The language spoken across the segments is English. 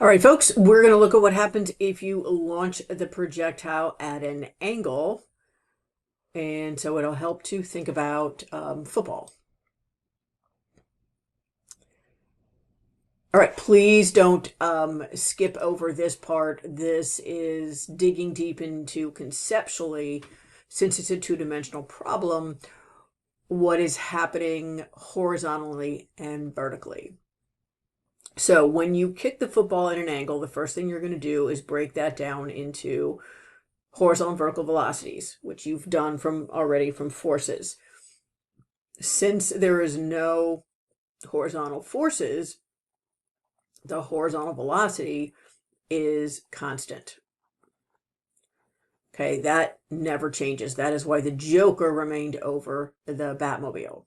All right, folks, we're going to look at what happens if you launch the projectile at an angle. And so it'll help to think about football. All right, please don't skip over this part. This is digging deep into conceptually, since it's a two-dimensional problem, what is happening horizontally and vertically. So when you kick the football at an angle, the first thing you're going to do is break that down into horizontal and vertical velocities, which you've done already from forces. Since there is no horizontal forces, the horizontal velocity is constant. Okay, that never changes. That is why the Joker remained over the Batmobile.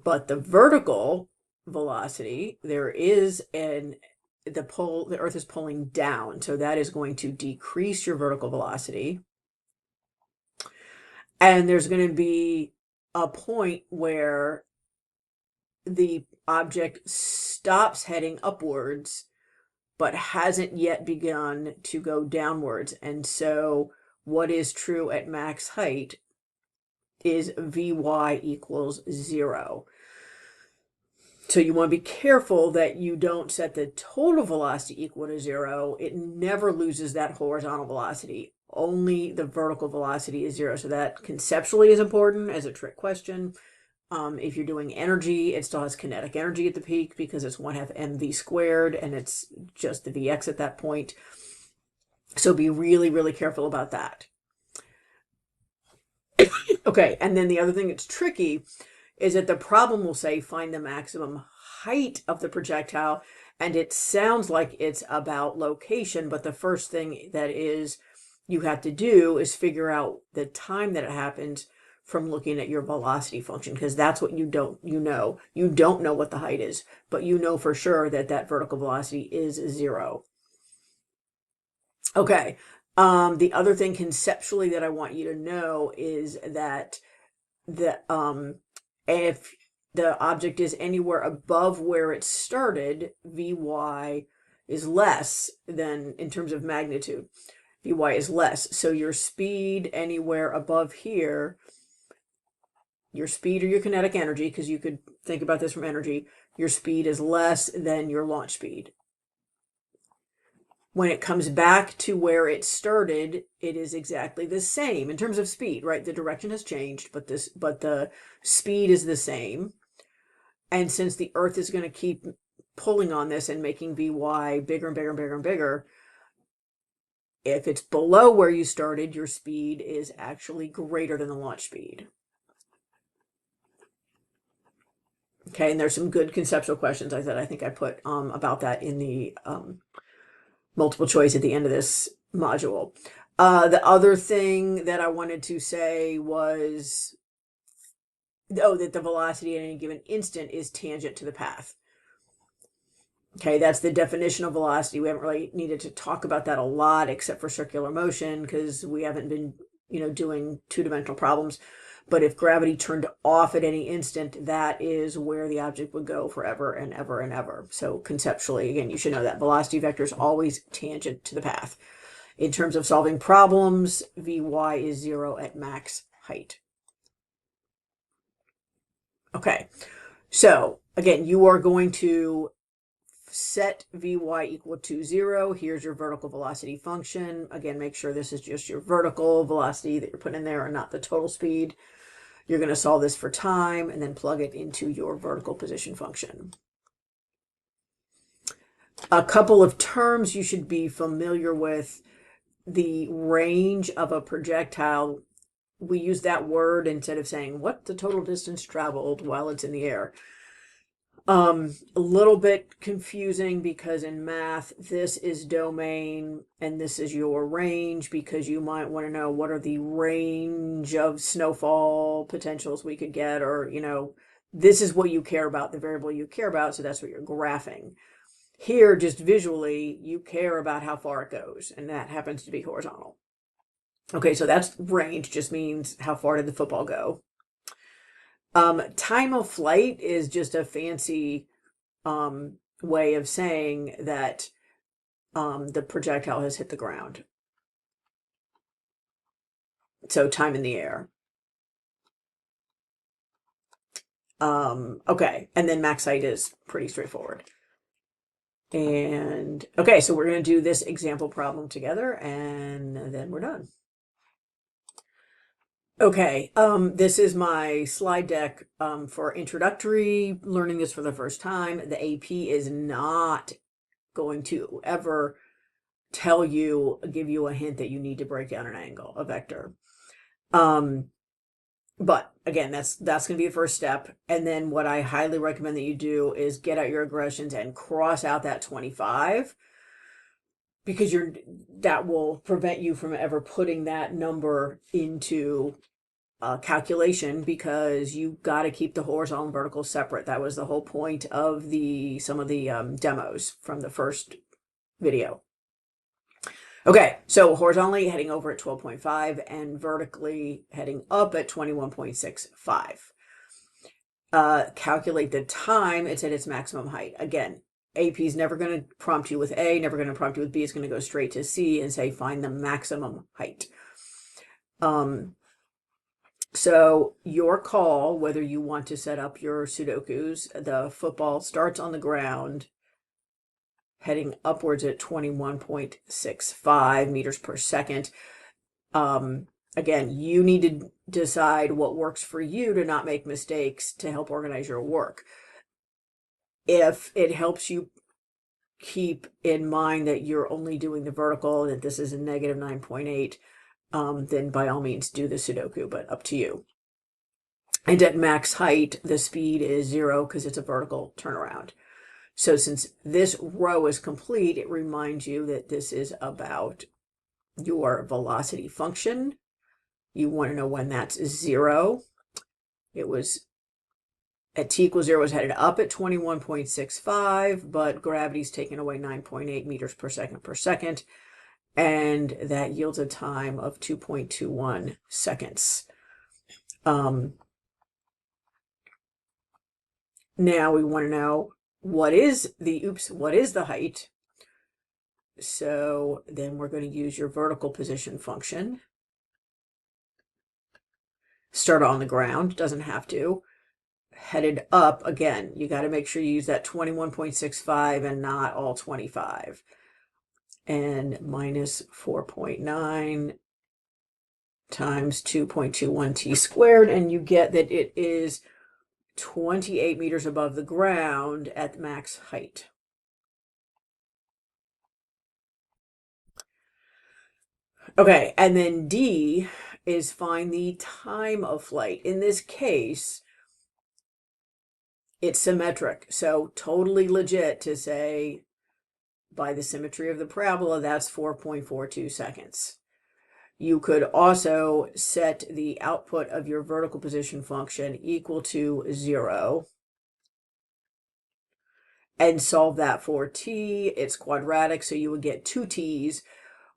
But the vertical velocity, the Earth is pulling down, so that is going to decrease your vertical velocity. And there's going to be a point where the object stops heading upwards, but hasn't yet begun to go downwards. And so what is true at max height is Vy equals 0. So you want to be careful that you don't set the total velocity equal to 0. It never loses that horizontal velocity. Only the vertical velocity is 0. So that conceptually is important as a trick question. If you're doing energy, it still has kinetic energy at the peak because it's 1/2 mv squared and it's just the Vx at that point. So be really, really careful about that. Okay, and then the other thing that's tricky is that the problem will say find the maximum height of the projectile, and it sounds like it's about location, but the first thing that you have to do is figure out the time that it happens from looking at your velocity function, because that's what you don't know what the height is, but you know for sure that that vertical velocity is 0. Okay, the other thing conceptually that I want you to know is that if the object is anywhere above where it started, Vy is less than, in terms of magnitude, Vy is less. So your speed anywhere above here, your speed or your kinetic energy, because you could think about this from energy, your speed is less than your launch speed. When it comes back to where it started, it is exactly the same in terms of speed, right? The direction has changed, but the speed is the same. And since the Earth is going to keep pulling on this and making Vy bigger and bigger and bigger and bigger, if it's below where you started, your speed is actually greater than the launch speed. Okay, and there's some good conceptual questions I think I put about that in the multiple choice at the end of this module. The other thing that I wanted to say was, that the velocity at any given instant is tangent to the path. Okay, that's the definition of velocity. We haven't really needed to talk about that a lot, except for circular motion, because we haven't been, doing two-dimensional problems. But if gravity turned off at any instant, that is where the object would go forever and ever and ever. So conceptually, again, you should know that velocity vector is always tangent to the path. In terms of solving problems, Vy is 0 at max height. Okay, so again, you are going to set Vy equal to 0. Here's your vertical velocity function. Again, make sure this is just your vertical velocity that you're putting in there and not the total speed. You're going to solve this for time and then plug it into your vertical position function. A couple of terms you should be familiar with. The range of a projectile, we use that word instead of saying what the total distance traveled while it's in the air. A little bit confusing because in math, this is domain and this is your range, because you might want to know what are the range of snowfall potentials we could get, or, this is what you care about, the variable you care about, so that's what you're graphing. Here, just visually, you care about how far it goes, and that happens to be horizontal. Okay, so that's range, just means how far did the football go. Time of flight is just a fancy way of saying that the projectile has hit the ground. So time in the air. Okay, and then max height is pretty straightforward. And okay, so we're going to do this example problem together, and then we're done. Okay, this is my slide deck for introductory, learning this for the first time. The AP is not going to ever tell you, give you a hint that you need to break down an angle, a vector. But again, that's going to be the first step. And then what I highly recommend that you do is get out your aggressions and cross out that 25, because that will prevent you from ever putting that number into calculation, because you got to keep the horizontal and vertical separate. That was the whole point of some of the demos from the first video. Okay, so horizontally heading over at 12.5 and vertically heading up at 21.65. Calculate the time it's at its maximum height. Again, AP is never going to prompt you with A, never going to prompt you with B. It's going to go straight to C and say find the maximum height. So your call, whether you want to set up your Sudokus. The football starts on the ground, heading upwards at 21.65 meters per second. Again, you need to decide what works for you to not make mistakes, to help organize your work. If it helps you keep in mind that you're only doing the vertical, that this is a negative 9.8, then by all means do the Sudoku, but up to you. And at max height, the speed is 0 because it's a vertical turnaround. So since this row is complete, it reminds you that this is about your velocity function. You want to know when that's 0. It was at t equals 0 was headed up at 21.65, but gravity's taken away 9.8 meters per second, and that yields a time of 2.21 seconds. Now we want to know what is the height. So then we're going to use your vertical position function. Start on the ground, doesn't have to. Headed up, again, you got to make sure you use that 21.65 and not all 25. And minus 4.9 times 2.21 t squared, and you get that it is 28 meters above the ground at max height. Okay, and then D is find the time of flight. In this case, it's symmetric, so totally legit to say by the symmetry of the parabola, that's 4.42 seconds. You could also set the output of your vertical position function equal to 0 and solve that for t. It's quadratic, so you would get 2 t's,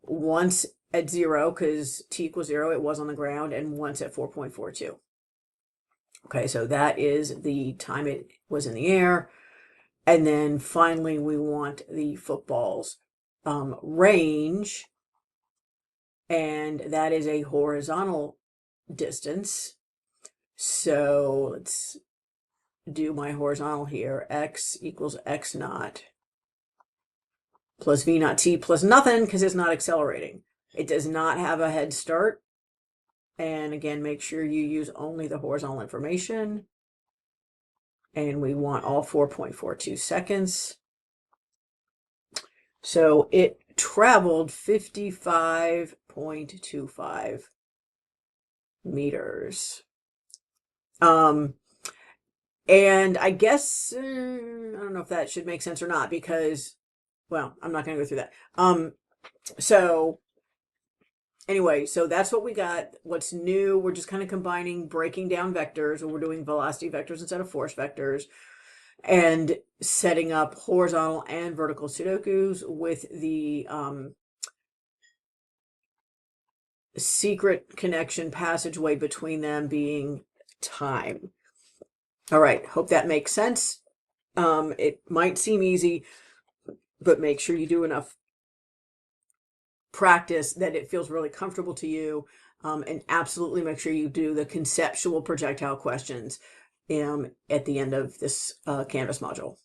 once at 0 because t equals 0, it was on the ground, and once at 4.42. Okay, so that is the time it was in the air. And then finally, we want the football's range, and that is a horizontal distance. So let's do my horizontal here. X equals x naught plus v naught t plus nothing, because it's not accelerating. It does not have a head start. And again, make sure you use only the horizontal information. And we want all 4.42 seconds. So it traveled 55.25 meters. And I guess, I don't know if that should make sense or not, because, well, I'm not going to go through that. So anyway, so that's what we got. What's new, we're just kind of combining breaking down vectors, or we're doing velocity vectors instead of force vectors, and setting up horizontal and vertical Sudokus with the secret connection passageway between them being time. All right, hope that makes sense. It might seem easy, but make sure you do enough practice that it feels really comfortable to you. And absolutely make sure you do the conceptual projectile questions at the end of this Canvas module.